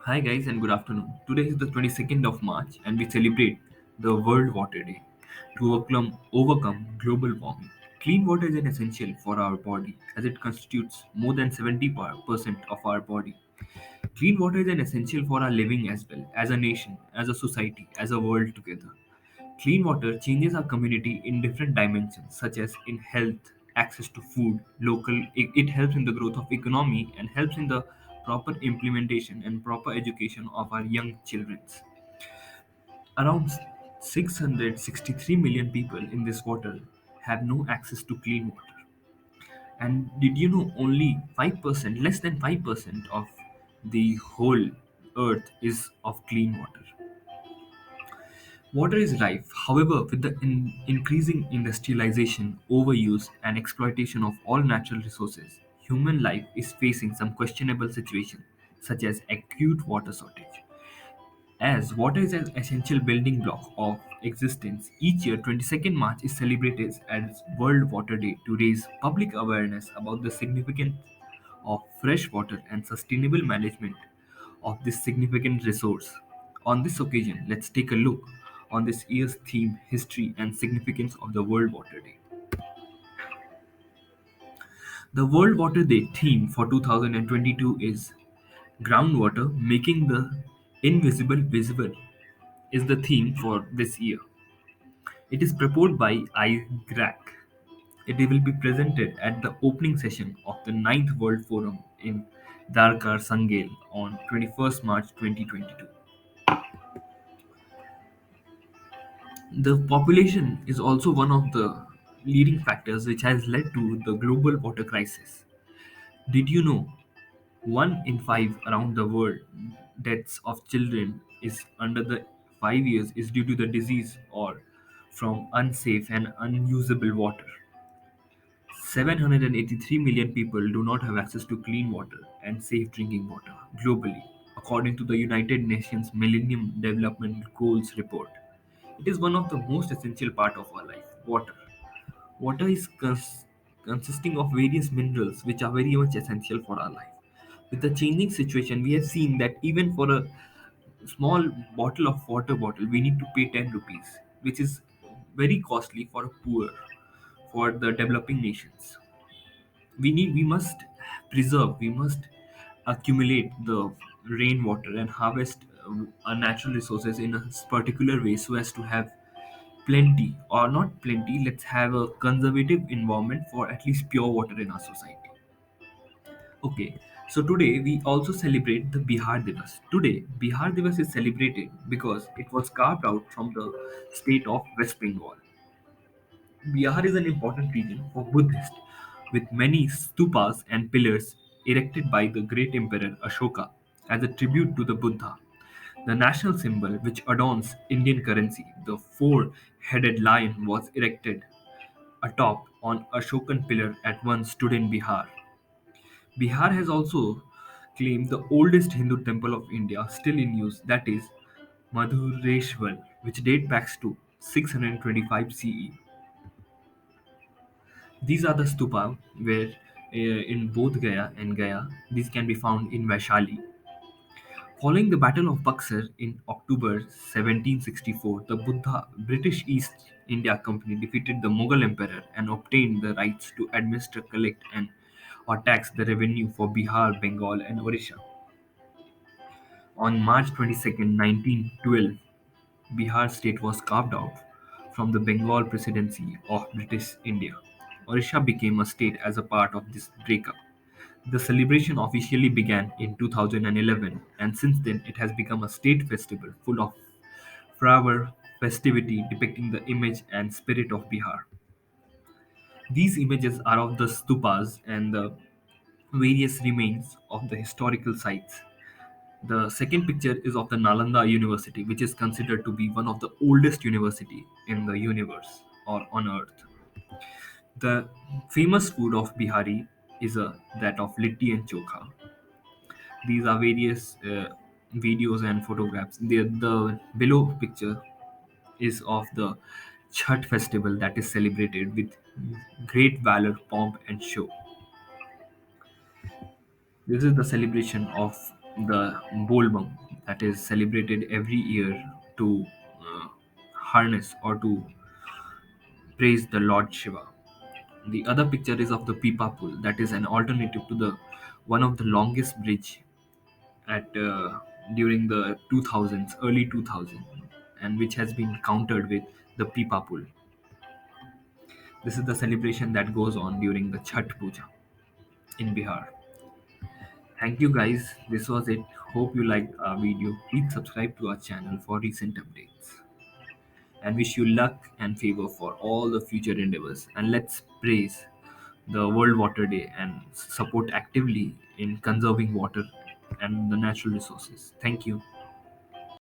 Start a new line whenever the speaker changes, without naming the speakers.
Hi guys and good afternoon. Today is the 22nd of March and we celebrate the World Water Day to overcome global warming. Clean water is an essential for our body as it constitutes more than 70% of our body. Clean water is an essential for our living as well, as a nation, as a society, as a world together. Clean water changes our community in different dimensions, such as in health, access to food, local. It helps in the growth of economy and helps in the proper implementation and proper education of our young children. Around 663 million people in this water have no access to clean water. And did you know only 5%, less than 5% of the whole earth is of clean water? Water is life. However, with the increasing industrialization, overuse, and exploitation of all natural resources, human life is facing some questionable situations, such as acute water shortage. As water is an essential building block of existence, each year 22nd March is celebrated as World Water Day to raise public awareness about the significance of fresh water and sustainable management of this significant resource. On this occasion, let's take a look on this year's theme, history, and significance of the World Water Day. The World Water Day theme for 2022 is Groundwater Making the Invisible Visible is the theme for this year. It is proposed by IGRAC. It will be presented at the opening session of the Ninth World Forum in Darkar Sangel on 21st March 2022. The population is also one of the leading factors which has led to the global water crisis. Did you know 1 in 5 around the world deaths of children is under the 5 years is due to the disease or from unsafe and unusable water? 783 million people do not have access to clean water and safe drinking water globally, according to the United Nations Millennium Development Goals report. It is one of the most essential part of our life, water. Water is consisting of various minerals which are very much essential for our life. With the changing situation, we have seen that even for a small bottle of water bottle, we need to pay 10 rupees, which is very costly for a poor, for the developing nations. We must preserve, we must accumulate the rainwater and harvest our natural resources in a particular way so as to have plenty or not plenty, let's have a conservative environment for at least pure water in our society. Okay, so today we also celebrate the Bihar Diwas. Today Bihar Diwas is celebrated because it was carved out from the state of West Bengal. Bihar is an important region for Buddhists, with many stupas and pillars erected by the great emperor Ashoka as a tribute to the Buddha. The national symbol, which adorns Indian currency, the four-headed lion, was erected atop an Ashokan pillar at once stood in Bihar. Bihar has also claimed the oldest Hindu temple of India still in use, that is Madhureshwar, which dates back to 625 CE. These are the stupa where in both Gaya and Gaya, these can be found in Vaishali. Following the Battle of Buxar in October 1764, the British East India Company defeated the Mughal emperor and obtained the rights to administer, collect, and or tax the revenue for Bihar, Bengal, and Orissa. On March 22nd, 1912, Bihar state was carved out from the Bengal Presidency of British India. Orissa became a state as a part of this breakup. The celebration officially began in 2011, and since then it has become a state festival full of fervor, festivity depicting the image and spirit of Bihar. These images are of the stupas and the various remains of the historical sites. The second picture is of the Nalanda University, which is considered to be one of the oldest university in the universe or on earth. The famous food of Bihari is that of litti and chokha. These are various videos and photographs. The below picture is of the Chhat festival that is celebrated with great valor, pomp, and show. This is the celebration of the Bolbam, that is celebrated every year to uh, harness or to praise the Lord Shiva. The other picture is of the Pipa Pool, that is an alternative to the one of the longest bridge at during the 2000s, early 2000s, and which has been countered with the Pipa Pool. This is the celebration that goes on during the Chhat Puja in Bihar. Thank you guys. This was it. Hope you liked our video. Please subscribe to our channel for recent updates. And wish you luck and favor for all the future endeavors. And let's praise the World Water Day and support actively in conserving water and the natural resources. Thank you.